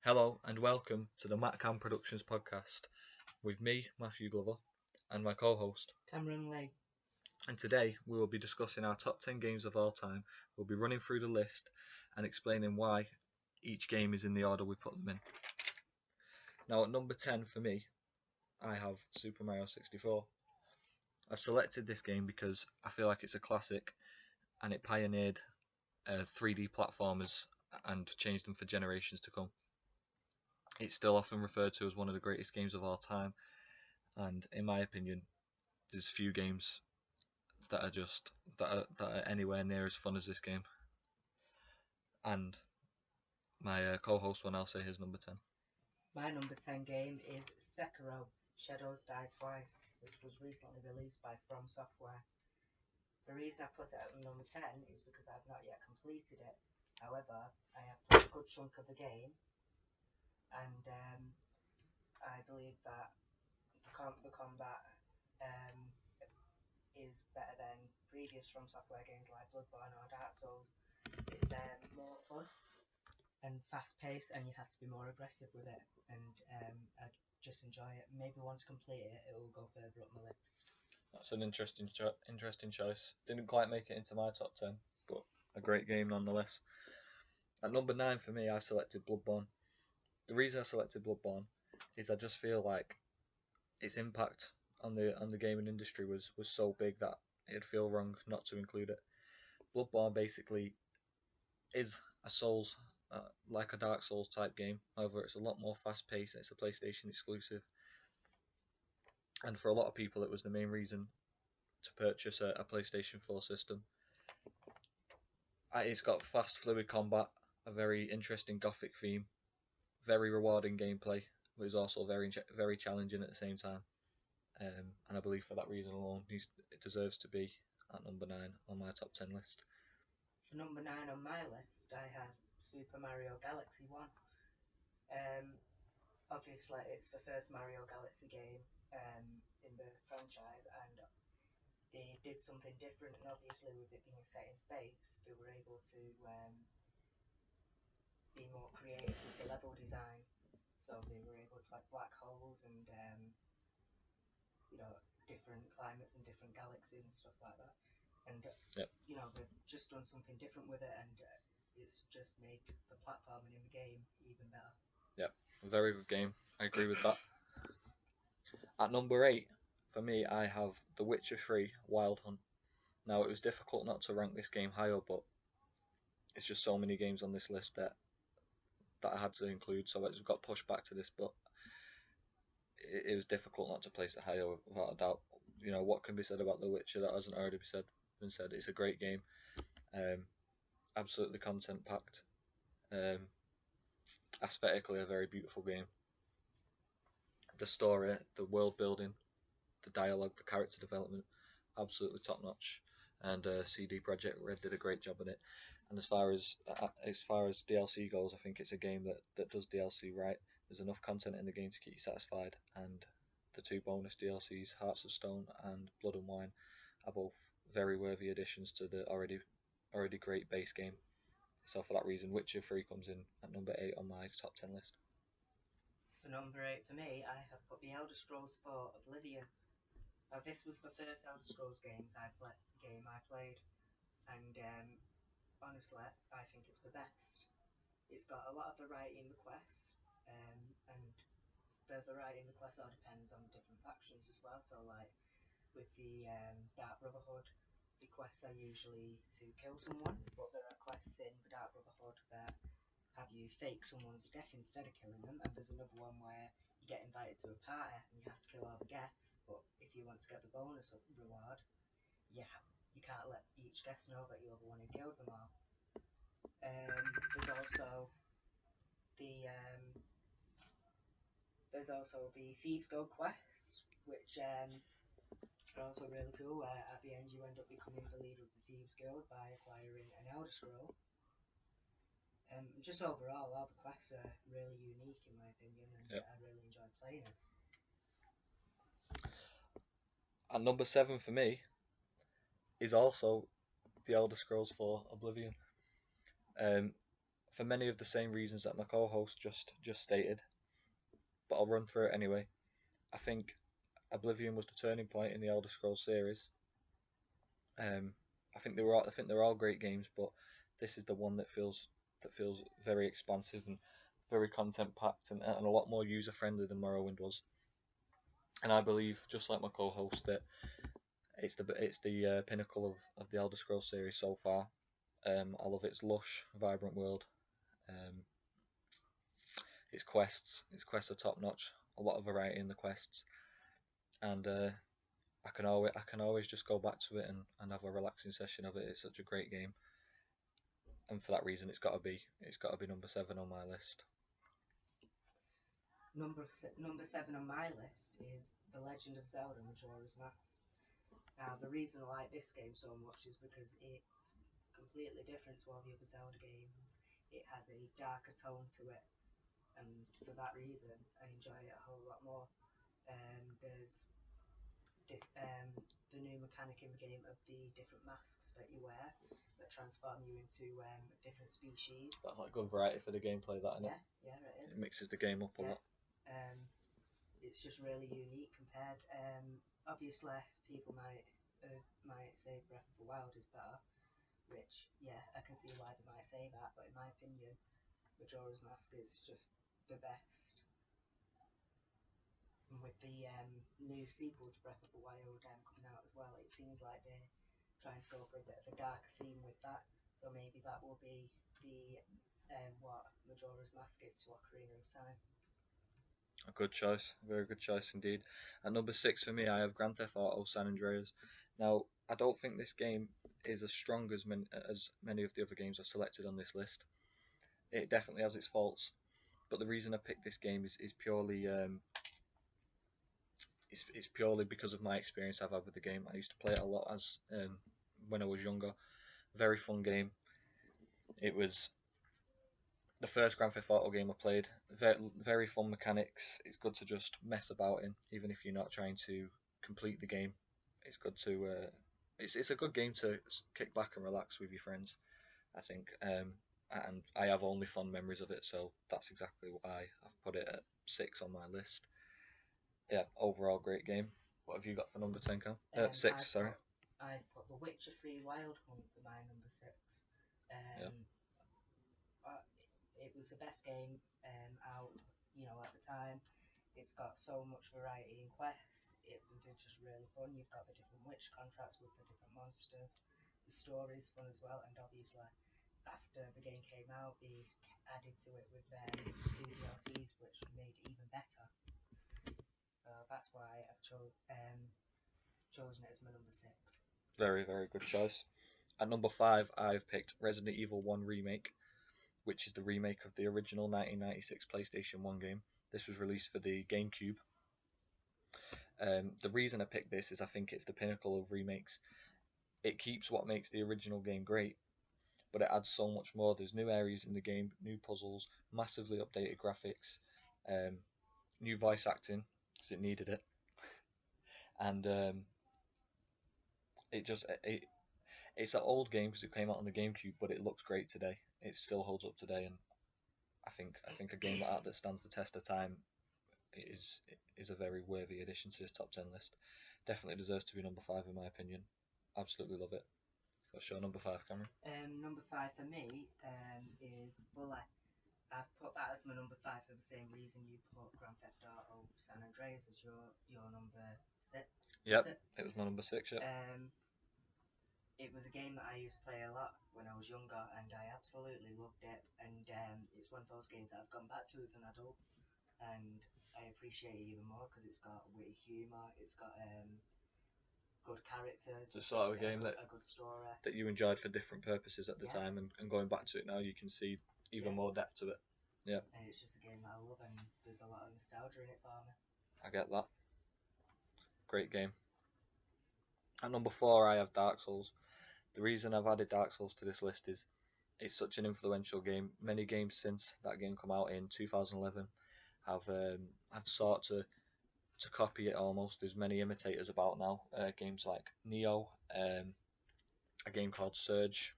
Hello and welcome to the MattCam Productions podcast with me, Matthew Glover, and my co-host Cameron Lee. And today we will be discussing our top 10 games of all time. We'll be running through the list and explaining why each game is in the order we put them in. Now at number 10 for me, I have Super Mario 64. I've selected this game because I feel like it's a classic and it pioneered 3D platformers and changed them for generations to come. It's still often referred to as one of the greatest games of all time, and in my opinion, there's few games that are anywhere near as fun as this game. And my co-host will now say his number 10. My number 10 game is Sekiro: Shadows Die Twice, which was recently released by From Software. The reason I put it at number 10 is because I've not yet completed it. However, I have played a good chunk of the game, and I believe that the combat is better than previous From Software games like Bloodborne or Dark Souls. It's more fun and fast-paced, and you have to be more aggressive with it. And I just enjoy it. Maybe once complete it, it will go further up my list. That's an interesting choice. Didn't quite make it into my top 10, but a great game nonetheless. At number 9 for me, I selected Bloodborne. The reason I selected Bloodborne is I just feel like its impact on the gaming industry was so big that it'd feel wrong not to include it. Bloodborne basically is a Souls, like a Dark Souls type game. However, it's a lot more fast paced. It's a PlayStation exclusive, and for a lot of people, it was the main reason to purchase a PlayStation 4 system. It's got fast, fluid combat, a very interesting gothic theme, very rewarding gameplay, but is also very challenging at the same time. And I believe for that reason alone, it deserves to be at number 9 on my top 10 list. For number 9 on my list, I have Super Mario Galaxy 1. Obviously, it's the first Mario Galaxy game in the franchise, and they did something different. And obviously, with it being set in space, they were able to be more creative with the level design. So they were able to add black holes and different climates and different galaxies and stuff like that. And Yep. They've just done something different with it, and it's just made the platforming in the game even better. Yep, a very good game. I agree with that. At number 8, for me, I have The Witcher 3 Wild Hunt. Now, it was difficult not to rank this game higher, but it's just so many games on this list that I had to include, so I just got pushed back to this, but it was difficult not to place it higher without a doubt. What can be said about The Witcher that hasn't already been said? It's a great game, absolutely content packed, aesthetically a very beautiful game. The story, the world building, the dialogue, the character development, absolutely top notch. And CD Projekt Red did a great job on it. And as far as DLC goes, I think it's a game that does DLC right. There's enough content in the game to keep you satisfied, and the 2 bonus DLCs, Hearts of Stone and Blood and Wine, are both very worthy additions to the already great base game. So for that reason, Witcher 3 comes in at number 8 on my top 10 list. For number 8 for me, I have put The Elder Scrolls 4 Oblivion. Now, this was the first Elder Scrolls game I played, and honestly, I think it's the best. It's got a lot of variety in the quests, and the variety in the quests all depends on different factions as well. So, like with the Dark Brotherhood, the quests are usually to kill someone, but there are quests in the Dark Brotherhood that have you fake someone's death instead of killing them, and there's another one where you get invited to a party and you have to kill all the guests, but if you want to get the bonus reward, you can't let each guest know that you're the one who killed them all. There's also the Thieves Guild quest, which are also really cool, where at the end you end up becoming the leader of the Thieves Guild by acquiring an Elder Scroll. Just overall, all the quests are really unique in my opinion, and Yep. I really enjoy playing it. At number 7 for me is also The Elder Scrolls 4 Oblivion. for many of the same reasons that my co-host just stated, but I'll run through it anyway. I think Oblivion was the turning point in the Elder Scrolls series. I think they're all great games, but this is the one that feels very expansive and very content packed and a lot more user friendly than Morrowind was. And I believe, just like my co-host, that it's the pinnacle of the Elder Scrolls series so far. I love its lush, vibrant world. Um, its quests are top notch. A lot of variety in the quests, and I can always just go back to it and have a relaxing session of it. It's such a great game, and for that reason, it's got to be number 7 on my list. Number 7 on my list is The Legend of Zelda: Majora's Mask. Now, the reason I like this game so much is because it's completely different to all the other Zelda games. It has a darker tone to it, and for that reason, I enjoy it a whole lot more. There's the new mechanic in the game of the different masks that you wear that transform you into different species. That's like good variety for the gameplay, that, isn't it? Yeah, it is. It mixes the game up a lot. It's just really unique compared. Obviously, people might say Breath of the Wild is better, which I can see why they might say that. But in my opinion, Majora's Mask is just the best. And with the new sequel to Breath of the Wild coming out as well, it seems like they're trying to go for a bit of a darker theme with that. So maybe that will be the what Majora's Mask is to Ocarina of Time. A good choice, a very good choice indeed. At number 6 for me, I have Grand Theft Auto San Andreas. Now, I don't think this game is as strong as many of the other games I've selected on this list. It definitely has its faults, but the reason I picked this game is purely it's purely because of my experience I've had with the game. I used to play it a lot as when I was younger. Very fun game. It was the first Grand Theft Auto game I played. Very fun mechanics. It's good to just mess about in, even if you're not trying to complete the game. It's good to. It's a good game to kick back and relax with your friends, I think. And I have only fond memories of it, so that's exactly why I've put it at 6 on my list. Yeah, overall great game. What have you got for number 10, Cam? 6, sorry. I've put The Witcher 3 Wild Hunt for my number 6. It was the best game out, at the time. It's got so much variety in quests. They're just really fun. You've got the different witch contracts with the different monsters. The story's fun as well, and obviously, after the game came out, they added to it with 2 DLCs, which made it even better. That's why I've chosen it as my number 6. Very, very good choice. At number 5, I've picked Resident Evil 1 Remake, which is the remake of the original 1996 PlayStation 1 game. This was released for the GameCube. The reason I picked this is I think it's the pinnacle of remakes. It keeps what makes the original game great, but it adds so much more. There's new areas in the game, new puzzles, massively updated graphics, new voice acting, because it needed it. And it's an old game because it came out on the GameCube, but it looks great today. It still holds up today, and I think a game like that stands the test of time is a very worthy addition to this top 10 list. Definitely deserves to be number 5 in my opinion. Absolutely love it. What's your number 5, Cameron? Number 5 for me is Bully. I've put that as my number 5 for the same reason you put Grand Theft Auto San Andreas as your number 6. Yep, it was my number 6. Yep. It was a game that I used to play a lot when I was younger, and I absolutely loved it. And it's one of those games that I've gone back to as an adult, and I appreciate it even more because it's got witty humour, it's got good characters. It's the sort of a game a good story that you enjoyed for different purposes at the time, and going back to it now, you can see even more depth to it. Yeah. And it's just a game that I love, and there's a lot of nostalgia in it for me. I get that. Great game. At number 4, I have Dark Souls. The reason I've added Dark Souls to this list is it's such an influential game. Many games since that game come out in 2011 have sought to copy it almost. There's many imitators about now. Games like Nioh, a game called Surge.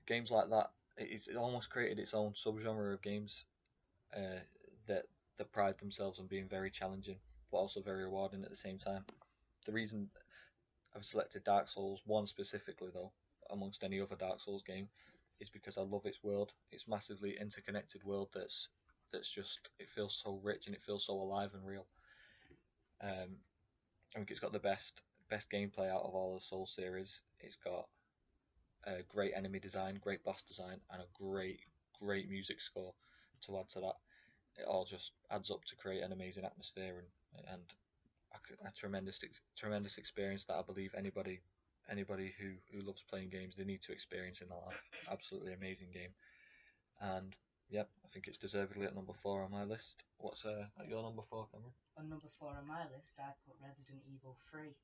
Games like that. it's almost created its own subgenre of games uh, that pride themselves on being very challenging, but also very rewarding at the same time. The reason I've selected Dark Souls 1 specifically, though, amongst any other Dark Souls game, is because I love its world. It's massively interconnected world that's just, it feels so rich and it feels so alive and real. I think it's got the best gameplay out of all the Souls series. It's got a great enemy design, great boss design, and a great music score to add to that. It all just adds up to create an amazing atmosphere and a tremendous experience that I believe anybody who loves playing games, they need to experience in their life. Absolutely amazing game, and yep, I think it's deservedly at number 4 on my list. What's at your number 4, Cameron? On number 4 on my list, I put Resident Evil 3.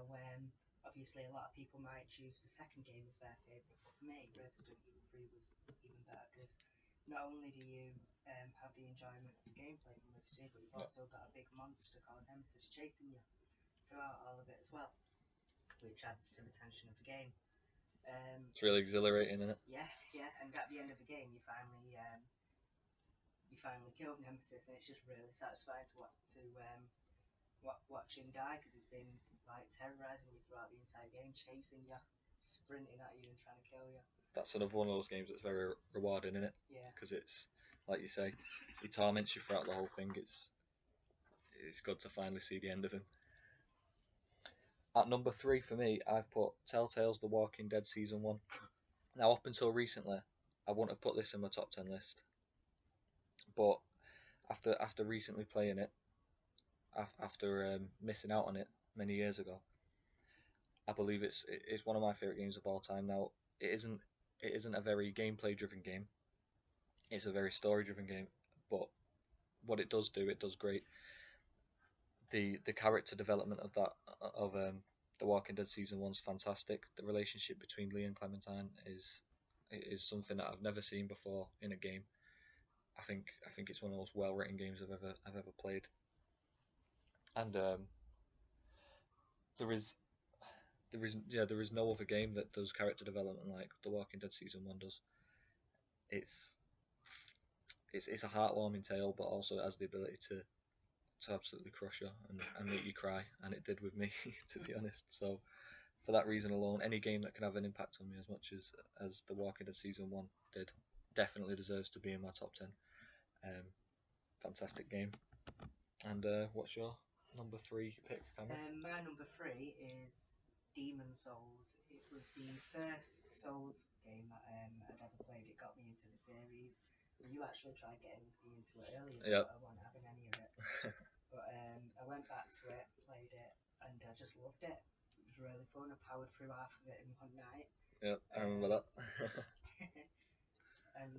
When obviously a lot of people might choose the second game as their favourite, but for me, Resident Evil 3 was even better because not only do you have the enjoyment of the gameplay from Resident Evil, but you've also got a big monster called Nemesis chasing you throughout all of it as well, which adds to the tension of the game. It's really exhilarating, isn't it? Yeah, and at the end of the game, you finally killed Nemesis, and it's just really satisfying to watch him die because he's been like terrorizing you throughout the entire game, chasing you, sprinting at you, and trying to kill you. That's another one of those games that's very rewarding, isn't it? Yeah. Because it's like you say, he torments you throughout the whole thing. It's good to finally see the end of him. At number 3 for me, I've put Telltale's The Walking Dead Season 1. Now, up until recently, I wouldn't have put this in my top 10 list. But after recently playing it, after missing out on it many years ago, I believe it's one of my favourite games of all time. Now, it isn't a very gameplay driven game. It's a very story driven game, but what it does do, it does great. The character development of The Walking Dead Season 1 is fantastic. The relationship between Lee and Clementine is something that I've never seen before in a game. I think it's one of the most well written games I've ever played. And there is no other game that does character development like The Walking Dead Season 1 does. It's a heartwarming tale, but also it has the ability to absolutely crush you and make you cry, and it did with me, to be honest. So for that reason alone, any game that can have an impact on me as much as The Walking Dead Season 1 did definitely deserves to be in my top 10. Fantastic game. And what's your number 3 pick, Cameron? My number 3 is Demon Souls. It was the first Souls game that I'd ever played. It got me into the series. You actually tried getting me into it earlier, Yep. but I wasn't having any of it. But I went back to it, played it, and I just loved it. It was really fun. I powered through half of it in one night. Yep, I remember that. And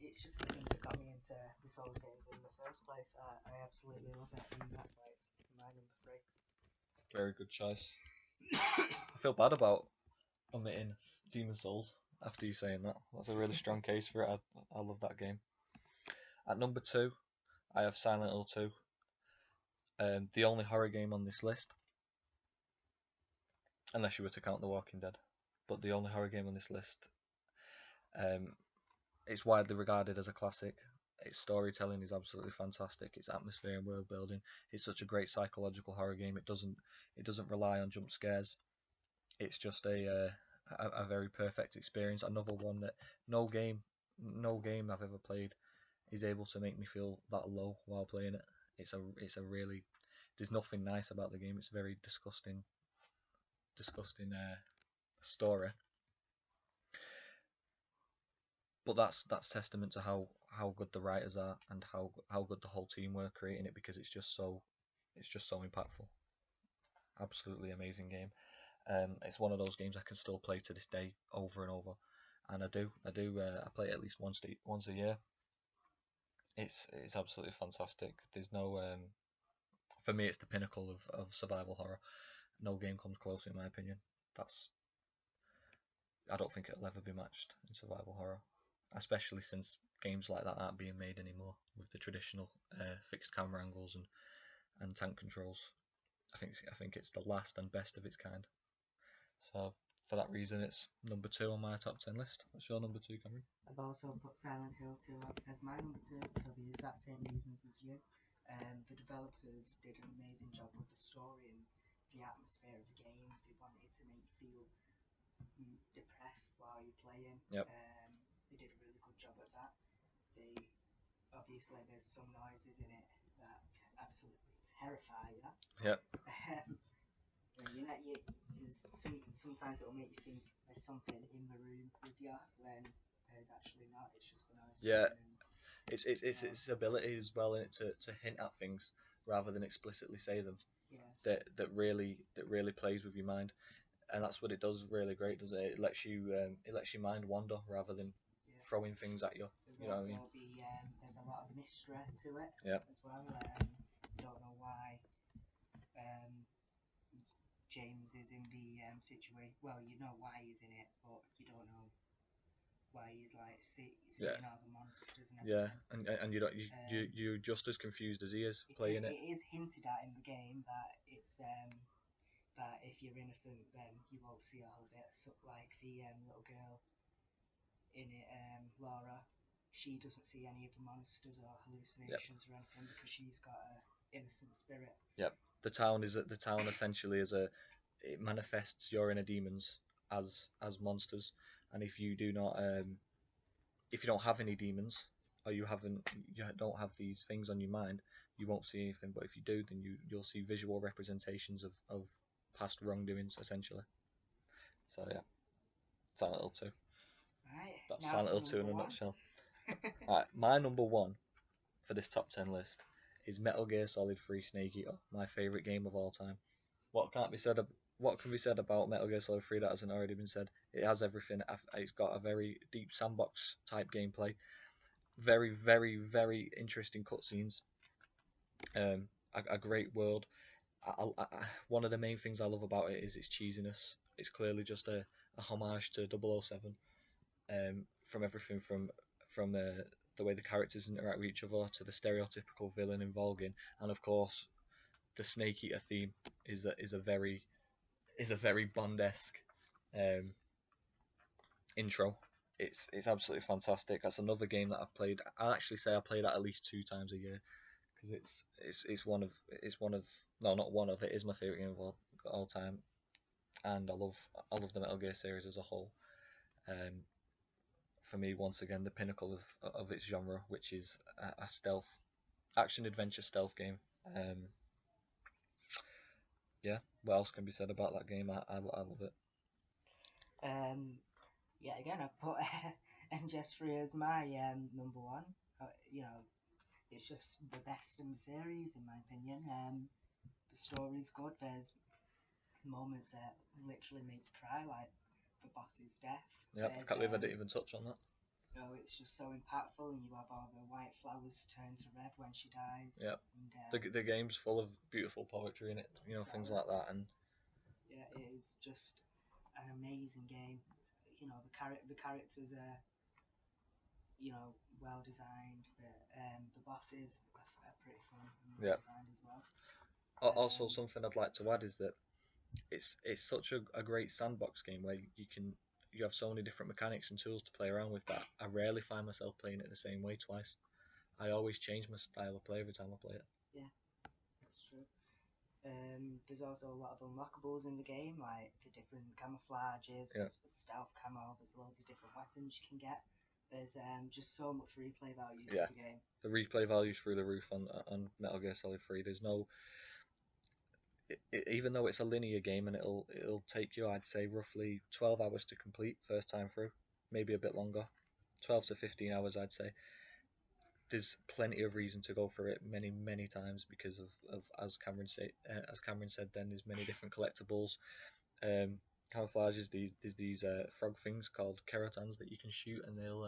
it's just the thing that got me into the Souls games in the first place. I absolutely love it, and that's why it's my number 3. Very good choice. I feel bad about omitting Demon Souls after you saying that. That's a really strong case for it. I love that game. At number 2, I have Silent Hill 2. The only horror game on this list, unless you were to count The Walking Dead, but the only horror game on this list. It's widely regarded as a classic. Its storytelling is absolutely fantastic. Its atmosphere and world building. It's such a great psychological horror game. It doesn't rely on jump scares. It's just a very perfect experience. Another one that no game I've ever played is able to make me feel that low while playing it. It's a really, there's nothing nice about the game. It's a very disgusting story. But that's testament to how good the writers are and how good the whole team were creating it, because it's just so impactful. Absolutely amazing game. It's one of those games I can still play to this day over and over, and I play it at least once a year. It's absolutely fantastic. There's no for me, it's the pinnacle of survival horror. No game comes close in my opinion. I don't think it'll ever be matched in survival horror, especially since games like that aren't being made anymore with the traditional fixed camera angles and tank controls. I think it's the last and best of its kind. So for that reason, it's number 2 on my top 10 list. What's your number 2, Cameron? I've also put Silent Hill 2 as my number 2 for the exact same reasons as you. The developers did an amazing job with the story and the atmosphere of the game. They wanted to make you feel depressed while you're playing. Yep. They did a really good job at that. Obviously there's some noises in it that absolutely terrify you. Yep. Sometimes it'll make you think there's something in the room with you when there's actually not. It's just the noise. Yeah. It's ability as well in it to hint at things rather than explicitly say them. Yeah. That really plays with your mind, and that's what it does really great, doesn't it? It lets your mind wander rather than throwing things at you. There's you know also what I mean? there's a lot of mystery to it Yep. as well. You don't know why James is in the situation. Well, you know why he's in it, but you don't know why he's like seeing all the monsters and everything. Yeah, and you're just as confused as he is playing it. It is hinted at in the game that it's that if you're innocent, then you won't see all of it. So, like the little girl in it, Laura, she doesn't see any of the monsters or hallucinations or anything because she's got an innocent spirit. Yep. The town essentially it manifests your inner demons as monsters, and if you don't have any demons, or you don't have these things on your mind, you won't see anything. But if you do, then you'll see visual representations of past wrongdoings essentially. So yeah, Silent Hill 2. Right. That's Silent Hill 2 in a one. nutshell. Alright, my number 1 for this top 10 list is Metal Gear Solid 3 Snake Eater, my favourite game of all time. What can be said about Metal Gear Solid 3 that hasn't already been said? It has everything. It's got a very deep sandbox type gameplay, very, very, very interesting cutscenes, a great world. One of the main things I love about it is its cheesiness. It's clearly just a homage to 007, from everything from the way the characters interact with each other to the stereotypical villain in Volgin, and of course the Snake Eater theme is a very Bond-esque intro. It's absolutely fantastic. That's another game that I've played. I actually say I play that at least 2 times a year because it's one of no, not one of, it is my favorite game of all time, and I love the Metal Gear series as a whole. For me, once again, the pinnacle of its genre, which is a stealth action adventure stealth game. Yeah, what else can be said about that game? I love it. Yeah, again, I've put MGS3 as my number 1. It's just the best in the series, in my opinion. The story's good. There's moments that literally make you cry, like the boss's death. Yeah, I can't believe I didn't even touch on that. It's just so impactful, and you have all the white flowers turn to red when she dies. Yeah, and, the game's full of beautiful poetry in it, things like that, and yeah, it is just an amazing game. The characters are, well designed. The bosses are pretty fun and well designed as well. Also, something I'd like to add is that it's such a great sandbox game where you have so many different mechanics and tools to play around with that I rarely find myself playing it the same way twice. I always change my style of play every time I play it. Yeah, that's true. There's also a lot of unlockables in the game, like the different camouflages. There's the stealth camo. There's loads of different weapons you can get. There's just so much replay value to the game. The replay value's through the roof on Metal Gear Solid 3. There's no, even though it's a linear game and it'll take you, I'd say, roughly 12 hours to complete first time through, maybe a bit longer, 12 to 15 hours, I'd say. There's plenty of reason to go through it many times because of as Cameron said, then there's many different collectibles, camouflages. There's these frog things called keratans that you can shoot, and they'll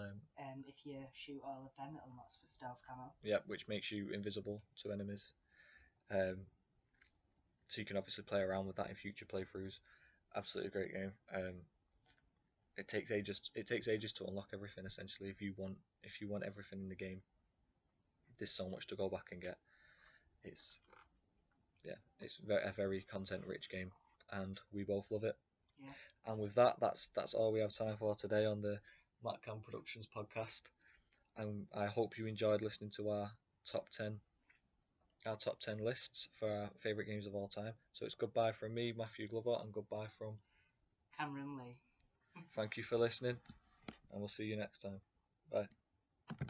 if you shoot all of them, it unlocks for stealth camo. Yeah, which makes you invisible to enemies. So you can obviously play around with that in future playthroughs. Absolutely great game. It takes ages to unlock everything essentially. If you want everything in the game, there's so much to go back and get. It's a very content rich game, and we both love it. Yeah. And with that, that's all we have time for today on the MattCam Productions podcast. And I hope you enjoyed listening to our top 10 lists for our favourite games of all time. So it's goodbye from me, Matthew Glover, and goodbye from Cameron Lee. Thank you for listening, and we'll see you next time. Bye.